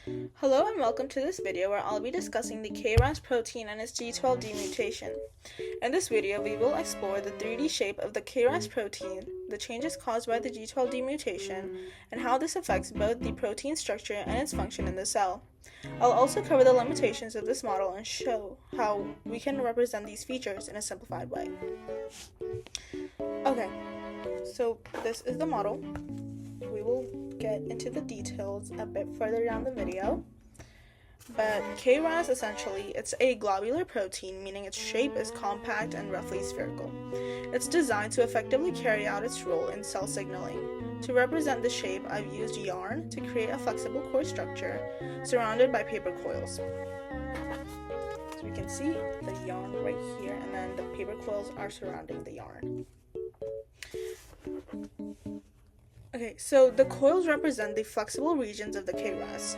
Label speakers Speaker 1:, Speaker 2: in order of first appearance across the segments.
Speaker 1: Hello and welcome to this video where I'll be discussing the Kras protein and its G12D mutation. In this video, we will explore the 3D shape of the Kras protein, the changes caused by the G12D mutation, and how this affects both the protein structure and its function in the cell. I'll also cover the limitations of this model and show how we can represent these features in a simplified way. Okay, so this is the model. We will get into the details a bit further down the video. But Kras, essentially, it's a globular protein, meaning its shape is compact and roughly spherical. It's designed to effectively carry out its role in cell signaling. To represent the shape, I've used yarn to create a flexible core structure surrounded by paper coils. So we can see the yarn right here, and then the paper coils are surrounding the yarn. Okay, so the coils represent the flexible regions of the Kras.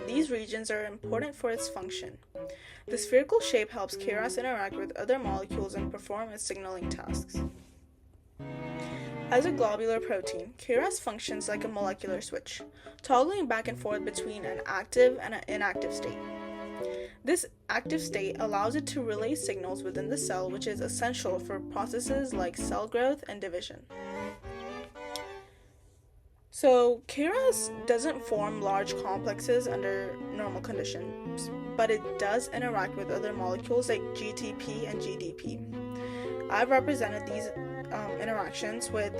Speaker 1: These regions are important for its function. The spherical shape helps Kras interact with other molecules and perform its signaling tasks. As a globular protein, Kras functions like a molecular switch, toggling back and forth between an active and an inactive state. This active state allows it to relay signals within the cell, which is essential for processes like cell growth and division. So, Kras doesn't form large complexes under normal conditions, but it does interact with other molecules like GTP and GDP. I've represented these interactions with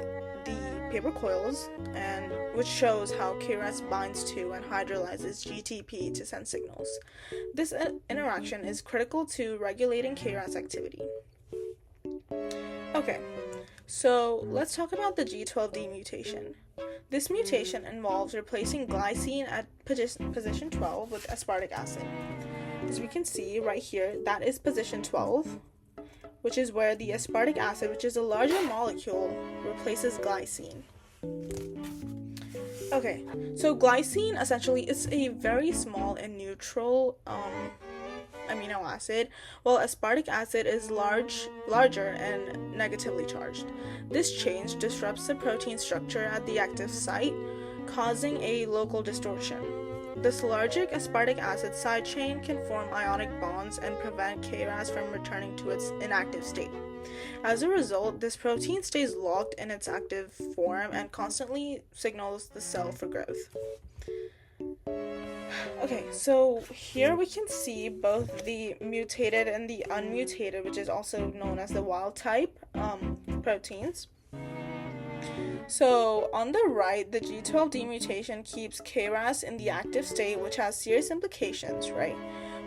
Speaker 1: the paper coils, and which shows how Kras binds to and hydrolyzes GTP to send signals. This interaction is critical to regulating Kras activity. Okay, so let's talk about the G12D mutation. This mutation involves replacing glycine at position 12 with aspartic acid. As we can see right here, that is position 12, which is where the aspartic acid, which is a larger molecule, replaces glycine. Okay, so glycine essentially is a very small and neutral amino acid, while aspartic acid is larger and negatively charged. This change disrupts the protein structure at the active site, causing a local distortion. This larger aspartic acid side chain can form ionic bonds and prevent Kras from returning to its inactive state. As a result, this protein stays locked in its active form and constantly signals the cell for growth. Okay, so here we can see both the mutated and the unmutated, which is also known as the wild type proteins. So on the right, the G12D mutation keeps Kras in the active state, which has serious implications, right?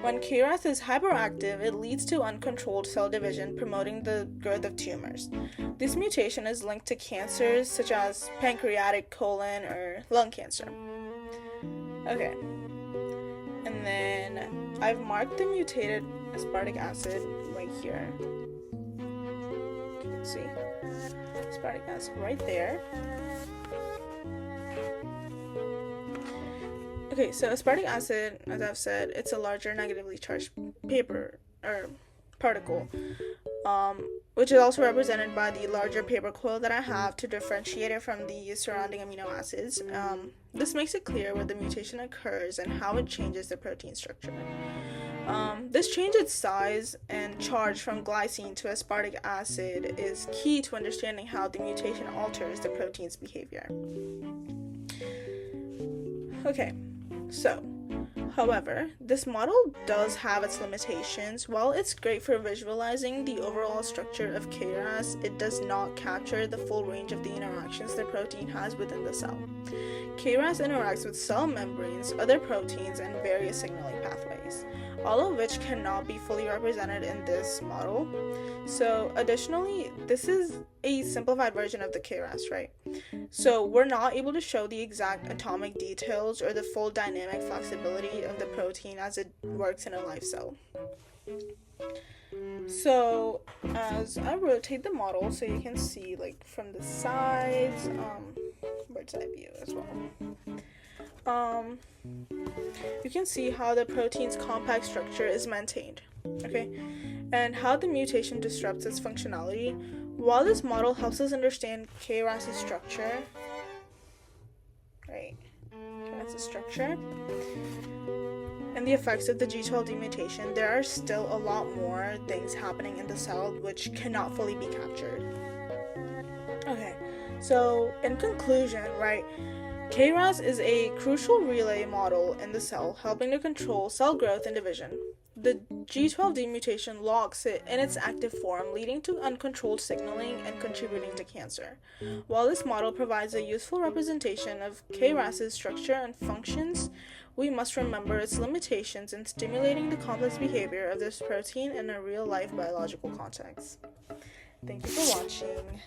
Speaker 1: When Kras is hyperactive, it leads to uncontrolled cell division, promoting the growth of tumors. This mutation is linked to cancers such as pancreatic, colon, or lung cancer. Okay. And then I've marked the mutated aspartic acid right here. You can see aspartic acid right there. Okay, so aspartic acid, as I've said, it's a larger negatively charged paper or particle, which is also represented by the larger paper coil that I have to differentiate it from the surrounding amino acids. This makes it clear where the mutation occurs and how it changes the protein structure. This change in size and charge from glycine to aspartic acid is key to understanding how the mutation alters the protein's behavior. Okay, so however, this model does have its limitations. While it's great for visualizing the overall structure of Kras, it does not capture the full range of the interactions the protein has within the cell. Kras interacts with cell membranes, other proteins, and various signaling pathways, all of which cannot be fully represented in this model. So additionally, this is a simplified version of the Kras, right? So we're not able to show the exact atomic details or the full dynamic flexibility of the protein as it works in a live cell. So as I rotate the model, so you can see like from the sides, bird's eye view as well. You can see how the protein's compact structure is maintained, okay, and how the mutation disrupts its functionality. While this model helps us understand Kras' structure, right, Kras' structure, and the effects of the G12D mutation, there are still a lot more things happening in the cell which cannot fully be captured. Okay, so in conclusion, right, Kras is a crucial relay model in the cell, helping to control cell growth and division. The G12D mutation locks it in its active form, leading to uncontrolled signaling and contributing to cancer. While this model provides a useful representation of Kras's structure and functions, we must remember its limitations in stimulating the complex behavior of this protein in a real-life biological context. Thank you for watching.